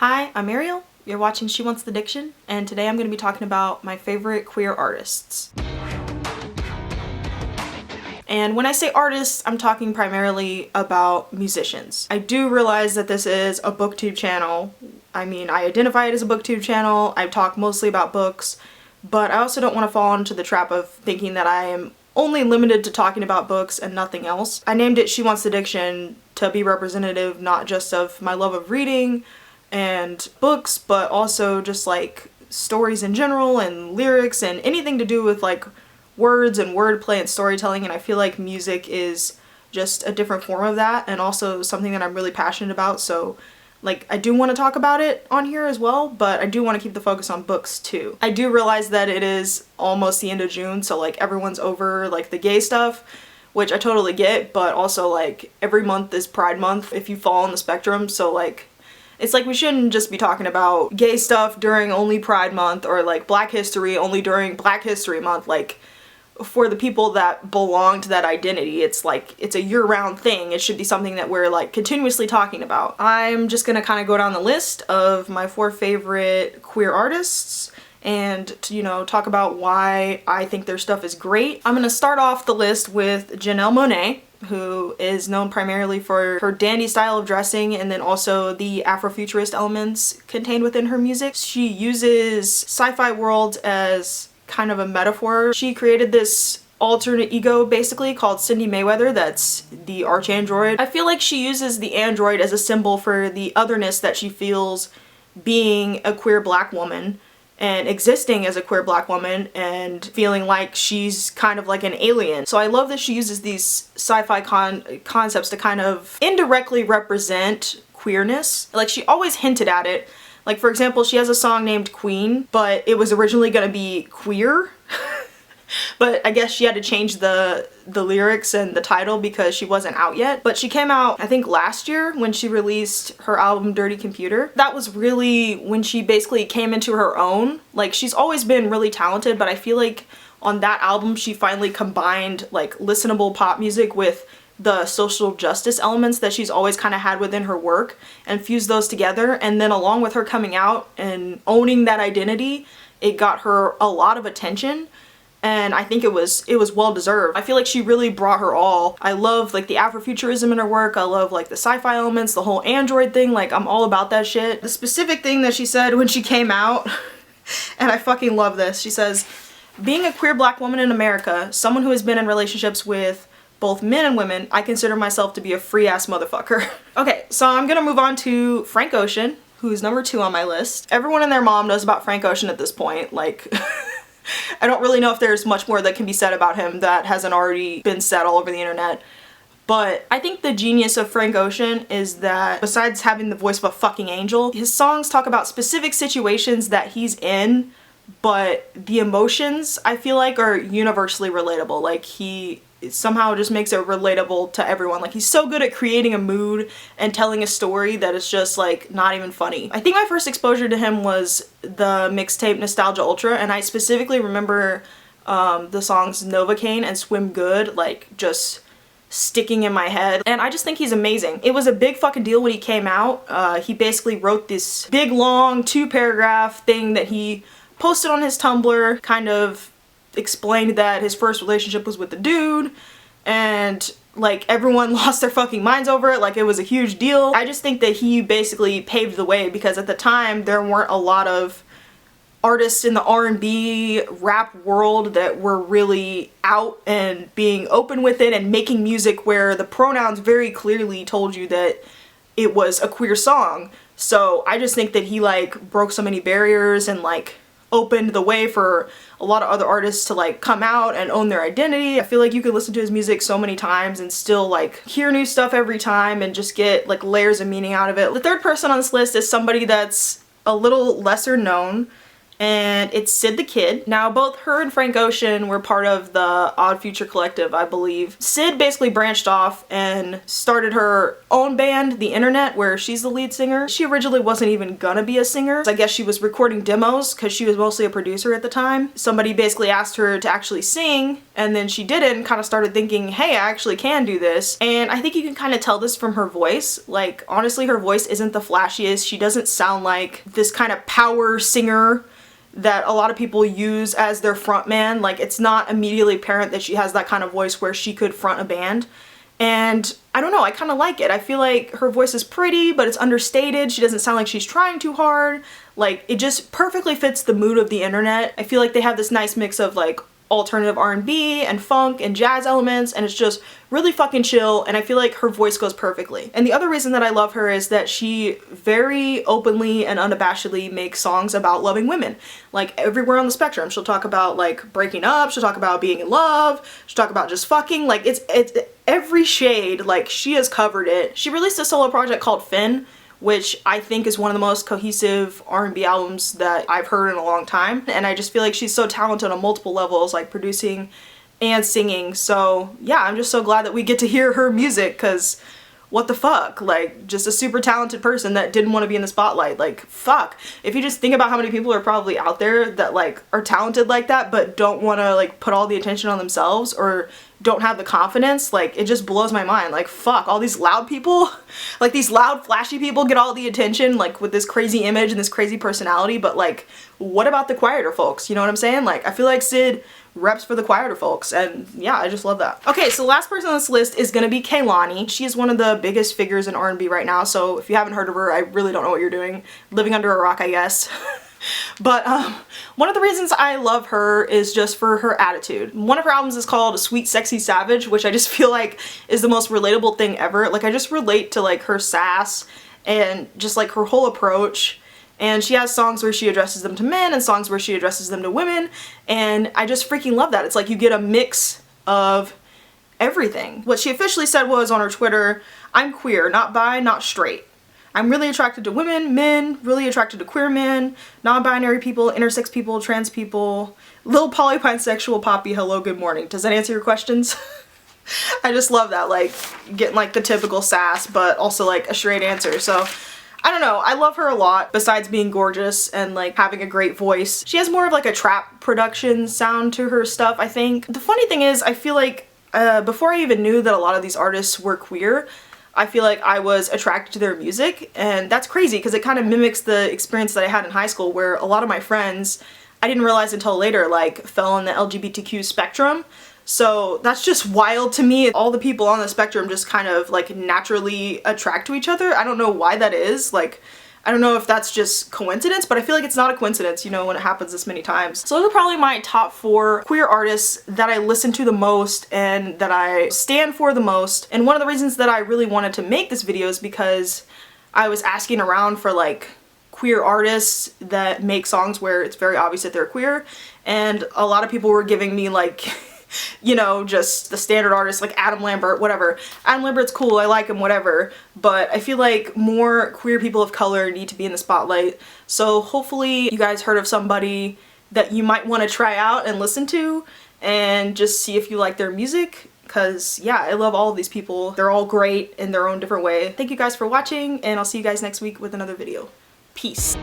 Hi, I'm Ariel. You're watching She Wants the Diction, and today I'm going to be talking about my favorite queer artists. And when I say artists, I'm talking primarily about musicians. I do realize that this is a booktube channel. I mean, I identify it as a booktube channel. I talk mostly about books, but I also don't want to fall into the trap of thinking that I am only limited to talking about books and nothing else. I named it She Wants the Diction to be representative not just of my love of reading and books, but also just like stories in general and lyrics and anything to do with like words and wordplay and storytelling. And I feel like music is just a different form of that, and also something that I'm really passionate about. So like I do want to talk about it on here as well, but I do want to keep the focus on books too. I do realize that it is almost the end of June, so like everyone's over like the gay stuff, which I totally get, but also like every month is Pride Month if you fall on the spectrum. So like it's like we shouldn't just be talking about gay stuff during only Pride Month, or like Black History only during Black History Month. Like for the people that belong to that identity, it's like it's a year-round thing. It should be something that we're like continuously talking about. I'm just gonna kind of go down the list of my 4 favorite queer artists and, you know, talk about why I think their stuff is great. I'm gonna start off the list with Janelle Monáe, who is known primarily for her dandy style of dressing and then also the Afrofuturist elements contained within her music. She uses sci-fi worlds as kind of a metaphor. She created this alternate ego basically called Cindy Mayweather, that's the archandroid. I feel like she uses the android as a symbol for the otherness that she feels being a queer Black woman and existing as a queer Black woman and feeling like she's kind of like an alien. So I love that she uses these sci-fi concepts to kind of indirectly represent queerness. Like she always hinted at it. Like for example, she has a song named Queen, but it was originally gonna be Queer. But I guess she had to change the lyrics and the title because she wasn't out yet. But she came out, I think last year when she released her album Dirty Computer. That was really when she basically came into her own. Like she's always been really talented, but I feel like on that album she finally combined like listenable pop music with the social justice elements that she's always kind of had within her work and fused those together. And then along with her coming out and owning that identity, it got her a lot of attention. And I think it was well deserved. I feel like she really brought her all. I love like the Afrofuturism in her work. I love like the sci-fi elements, the whole android thing. Like I'm all about that shit. The specific thing that she said when she came out, and I fucking love this. She says, "Being a queer Black woman in America, someone who has been in relationships with both men and women, I consider myself to be a free ass motherfucker." Okay, so I'm gonna move on to Frank Ocean, who's number 2 on my list. Everyone and their mom knows about Frank Ocean at this point. Like I don't really know if there's much more that can be said about him that hasn't already been said all over the internet. But I think the genius of Frank Ocean is that besides having the voice of a fucking angel, his songs talk about specific situations that he's in, but the emotions I feel like are universally relatable. Like he somehow just makes it relatable to everyone. Like he's so good at creating a mood and telling a story that it's just like not even funny. I think my first exposure to him was the mixtape Nostalgia Ultra, and I specifically remember the songs Novocaine and Swim Good like just sticking in my head, and I just think he's amazing. It was a big fucking deal when he came out. He basically wrote this big long 2-paragraph thing that he posted on his Tumblr, kind of explained that his first relationship was with a dude, and like everyone lost their fucking minds over it. Like it was a huge deal. I just think that he basically paved the way, because at the time there weren't a lot of artists in the R&B rap world that were really out and being open with it and making music where the pronouns very clearly told you that it was a queer song. So I just think that he like broke so many barriers and like opened the way for a lot of other artists to like come out and own their identity. I feel like you could listen to his music so many times and still like hear new stuff every time and just get like layers of meaning out of it. The third person on this list is somebody that's a little lesser known, and it's Sid the Kid. Now, both her and Frank Ocean were part of the Odd Future Collective, I believe. Sid basically branched off and started her own band, The Internet, where she's the lead singer. She originally wasn't even gonna be a singer. I guess she was recording demos because she was mostly a producer at the time. Somebody basically asked her to actually sing, and then she did it and kind of started thinking, hey, I actually can do this. And I think you can kind of tell this from her voice. Like, honestly, her voice isn't the flashiest. She doesn't sound like this kind of power singer that a lot of people use as their front man. Like, it's not immediately apparent that she has that kind of voice where she could front a band. And I don't know, I kind of like it. I feel like her voice is pretty, but it's understated. She doesn't sound like she's trying too hard. Like, it just perfectly fits the mood of The Internet. I feel like they have this nice mix of like alternative R&B and funk and jazz elements, and it's just really fucking chill, and I feel like her voice goes perfectly. And the other reason that I love her is that she very openly and unabashedly makes songs about loving women. Like, everywhere on the spectrum. She'll talk about like breaking up, she'll talk about being in love, she'll talk about just fucking. Like, it's every shade, like, she has covered it. She released a solo project called Finn, which I think is one of the most cohesive R&B albums that I've heard in a long time. And I just feel like she's so talented on multiple levels, like producing and singing. So yeah, I'm just so glad that we get to hear her music, because what the fuck? Like, just a super talented person that didn't want to be in the spotlight. Like, fuck. If you just think about how many people are probably out there that like are talented like that but don't want to like put all the attention on themselves or don't have the confidence, like, it just blows my mind. Like, fuck, all these loud people, like these loud flashy people get all the attention, like with this crazy image and this crazy personality, but like, what about the quieter folks? You know what I'm saying? Like, I feel like Sid reps for the quieter folks, and yeah, I just love that. Okay, so the last person on this list is gonna be Kehlani. She is one of the biggest figures in R&B right now, so if you haven't heard of her, I really don't know what you're doing. Living under a rock, I guess. But one of the reasons I love her is just for her attitude. One of her albums is called Sweet Sexy Savage, which I just feel like is the most relatable thing ever. Like, I just relate to like her sass and just like her whole approach. And she has songs where she addresses them to men and songs where she addresses them to women, and I just freaking love that. It's like you get a mix of everything. What she officially said was on her Twitter, "I'm queer, not bi, not straight. I'm really attracted to women, men, really attracted to queer men, non-binary people, intersex people, trans people, little polypansexual poppy, hello, good morning." Does that answer your questions? I just love that, like, getting like the typical sass, but also like a straight answer. So I don't know, I love her a lot, besides being gorgeous and like having a great voice. She has more of like a trap production sound to her stuff, I think. The funny thing is, I feel like before I even knew that a lot of these artists were queer, I feel like I was attracted to their music, and that's crazy because it kind of mimics the experience that I had in high school, where a lot of my friends, I didn't realize until later, like, fell on the LGBTQ spectrum. So that's just wild to me. All the people on the spectrum just kind of like naturally attract to each other. I don't know why that is. Like, I don't know if that's just coincidence, but I feel like it's not a coincidence, you know, when it happens this many times. So those are probably my top 4 queer artists that I listen to the most and that I stand for the most. And one of the reasons that I really wanted to make this video is because I was asking around for like queer artists that make songs where it's very obvious that they're queer, and a lot of people were giving me like you know, just the standard artists like Adam Lambert, whatever. Adam Lambert's cool, I like him, whatever. But I feel like more queer people of color need to be in the spotlight. So hopefully you guys heard of somebody that you might want to try out and listen to and just see if you like their music. Because yeah, I love all of these people. They're all great in their own different way. Thank you guys for watching, and I'll see you guys next week with another video. Peace.